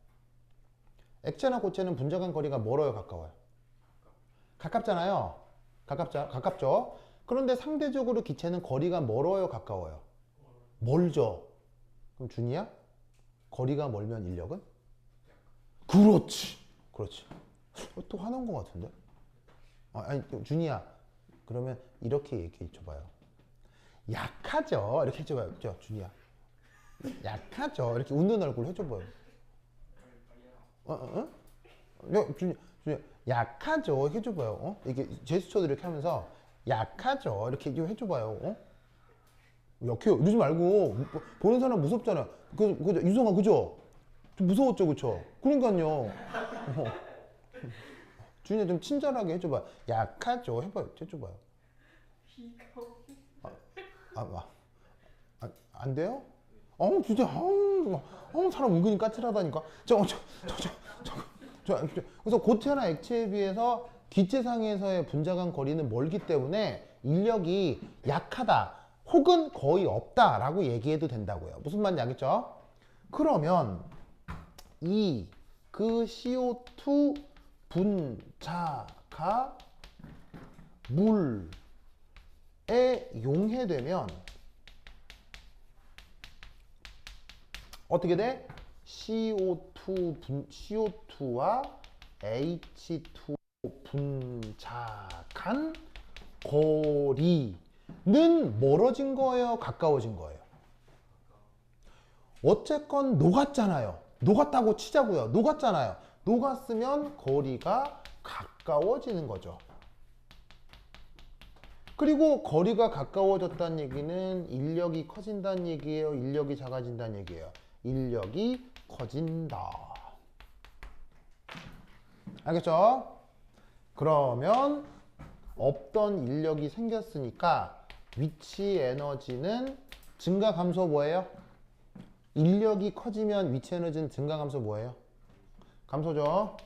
액체나 고체는 분자간 거리가 멀어요, 가까워요? 가깝잖아요. 가깝죠. 그런데 상대적으로 기체는 거리가 멀어요, 가까워요? 멀죠. 그럼 준이야? 거리가 멀면 인력은? 그렇지. 또 화난 것 같은데? 아니, 준이야. 그러면 이렇게 얘기해 줘봐요. 약하죠. 이렇게 해줘봐요. 그죠, 준이야? 약하죠. 이렇게 웃는 얼굴 해줘봐요. 준이야, 약하죠. 해줘봐요. 이렇게 제스처도 이렇게 하면서 약하죠. 이렇게 좀 해줘봐요. 약해요. 이러지 말고 보는 사람 무섭잖아. 그죠, 유성아, 그죠? 좀 무서웠죠, 그쵸? 그러니까요. 준이야, 좀 친절하게 해줘봐. 약하죠. 해줘봐요. 안 돼요? 진짜, 사람 은근히 까칠하다니까. 그래서 고체나 액체에 비해서 기체상에서의 분자간 거리는 멀기 때문에 인력이 약하다 혹은 거의 없다라고 얘기해도 된다고요. 무슨 말인지 알겠죠? 그러면 그 CO2 분자가 물에 용해되면 어떻게 돼? CO2와 H2 분자간 거리는 멀어진 거예요? 가까워진 거예요? 어쨌건 녹았잖아요. 녹았다고 치자고요. 녹았잖아요. 녹았으면 거리가 가까워지는 거죠. 그리고 거리가 가까워졌다는 얘기는 인력이 커진다는 얘기예요? 인력이 작아진다는 얘기예요? 인력이 커진다. 알겠죠? 그러면 없던 인력이 생겼으니까 위치 에너지는 증가 감소 뭐예요? 인력이 커지면 위치 에너지는 증가 감소 뭐예요? 감소죠.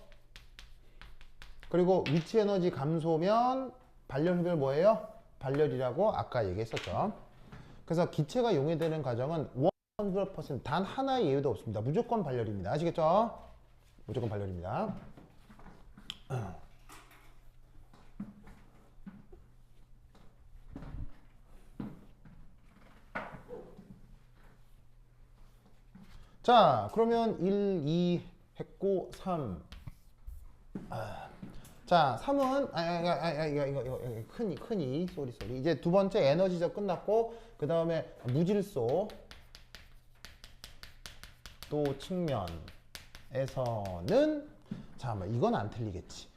그리고 위치 에너지 감소면 발열 흡열 뭐예요? 발열이라고 아까 얘기했었죠. 그래서 기체가 용해되는 과정은 100%단 하나의 예외도 없습니다. 무조건 발열입니다. 아시겠죠? 무조건 발열입니다. 자, 그러면 1, 2 했고 3. 자, 3은 이거 큰 이, 쏘리. 이제 두 번째 에너지적 끝났고 그 다음에 무질소 또 측면에서는 잠깐만 이건 안 틀리겠지.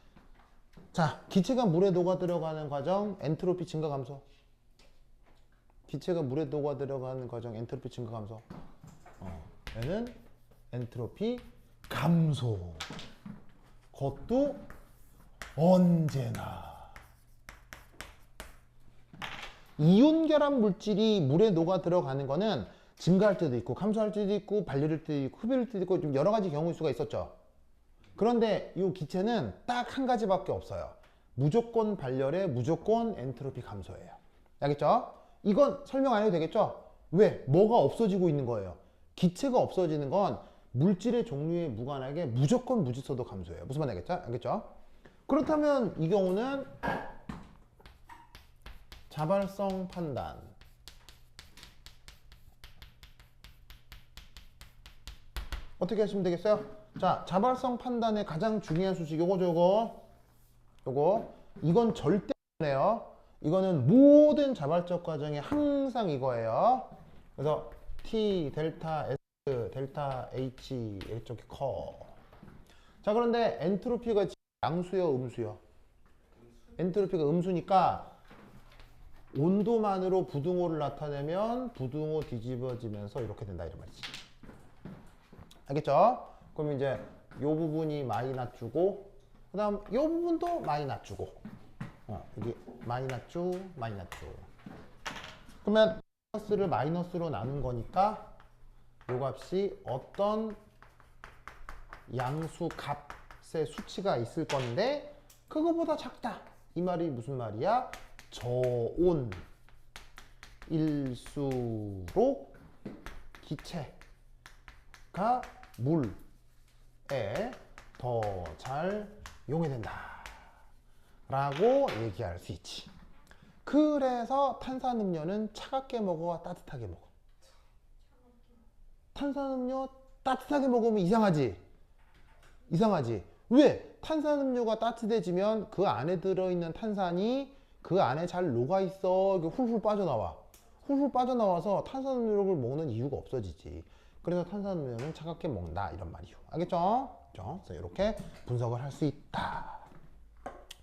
자, 기체가 물에 녹아 들어가는 과정 엔트로피 증가 감소. 기체가 물에 녹아 들어가는 과정 엔트로피 증가 감소. 얘는 엔트로피 감소. 그것도 언제나 이온 결합 물질이 물에 녹아 들어가는 거는 증가할 때도 있고 감소할 때도 있고 발열할 때도 있고 흡연할 때도 있고 좀 여러 가지 경우일 수가 있었죠. 그런데 이 기체는 딱 한 가지밖에 없어요. 무조건 발열에 무조건 엔트로피 감소예요. 알겠죠? 이건 설명 안 해도 되겠죠? 왜? 뭐가 없어지고 있는 거예요. 기체가 없어지는 건 물질의 종류에 무관하게 무조건 무질서도 감소해요. 무슨 말 알겠죠? 알겠죠? 그렇다면 이 경우는 자발성 판단. 어떻게 하시면 되겠어요? 자, 자발성 판단의 가장 중요한 수식 요거 이건 절대 아니에요. 이거는 모든 자발적 과정에 항상 이거예요. 그래서 T, 델타, S, 델타, H 이렇게 커. 자, 그런데 엔트로피가 양수요, 음수요? 엔트로피가 음수니까 온도만으로 부등호를 나타내면 부등호 뒤집어지면서 이렇게 된다 이런 말이지. 알겠죠? 그럼 이제 요 부분이 많이 낮추고 그 다음 요 부분도 많이 낮추고 여기 많이 낮추 그러면 마이너스를 마이너스로 나눈 거니까 요 값이 어떤 양수 값의 수치가 있을 건데 그거보다 작다 이 말이 무슨 말이야? 저온 일수록 기체가 물에 더 잘 용해된다 라고 얘기할 수 있지. 그래서 탄산음료는 차갑게 먹어 따뜻하게 먹어? 탄산음료 따뜻하게 먹으면 이상하지? 왜? 탄산음료가 따뜻해지면 그 안에 들어있는 탄산이 그 안에 잘 녹아있어. 훌훌 빠져나와서 탄산음료를 먹는 이유가 없어지지. 그래서 탄산음료는 차갑게 먹는다 이런 말이요. 알겠죠? 그래서 이렇게 분석을 할 수 있다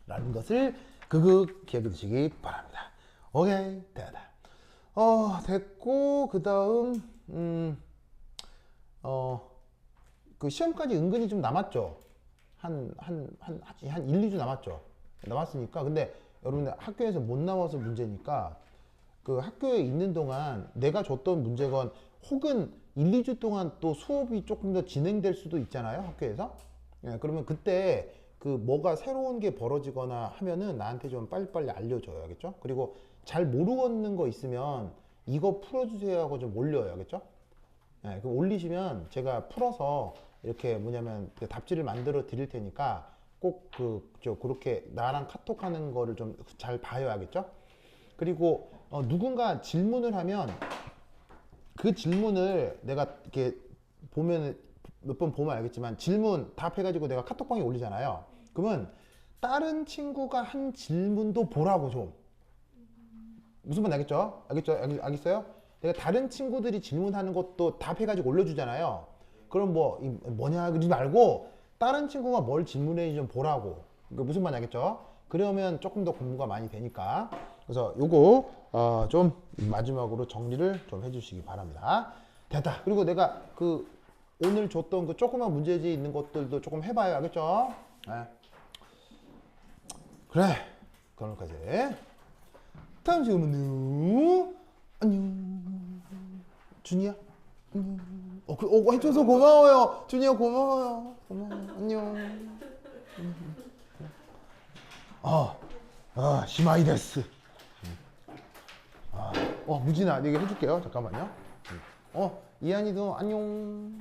라는 것을 기억해 두시기 바랍니다. 오케이, 됐다. 됐고 그 다음 그 시험까지 은근히 좀 남았죠. 한 1, 2주 남았으니까. 근데 여러분들 학교에서 못 나와서 문제니까 그 학교에 있는 동안 내가 줬던 문제건 혹은 1, 2주 동안 또 수업이 조금 더 진행될 수도 있잖아요. 학교에서. 예, 그러면 그때 그 뭐가 새로운 게 벌어지거나 하면은 나한테 좀 빨리빨리 알려줘요. 알겠죠? 그리고 잘 모르겠는 거 있으면 이거 풀어주세요 하고 좀 올려요. 알겠죠? 예, 그럼 올리시면 제가 풀어서 이렇게 뭐냐면 그 답지를 만들어 드릴 테니까 꼭 그렇게 나랑 카톡하는 거를 좀 잘 봐야겠죠? 그리고 누군가 질문을 하면 그 질문을 내가 이렇게 보면 몇 번 보면 알겠지만 질문 답해가지고 내가 카톡방에 올리잖아요. 그러면 다른 친구가 한 질문도 보라고 좀. 무슨 말 알겠죠? 알겠어요? 내가 다른 친구들이 질문하는 것도 답해가지고 올려주잖아요. 그럼 뭐냐 그러지 말고 다른 친구가 뭘 질문했는지 좀 보라고. 그러니까 무슨 말 알겠죠? 그러면 조금 더 공부가 많이 되니까. 그래서 요거 좀 마지막으로 정리를 좀 해주시기 바랍니다. 됐다. 그리고 내가 오늘 줬던 그 조그만 문제지 있는 것들도 조금 해봐요. 알겠죠? 네. 그래. 그러면까지. 다음 시간은요. 안녕. 준이야. 안녕. 해줘서 고마워요. 준이야 고마워요. 안녕. 시마이 데스. 무진아, 내가 해줄게요. 잠깐만요. 이한이도 안녕.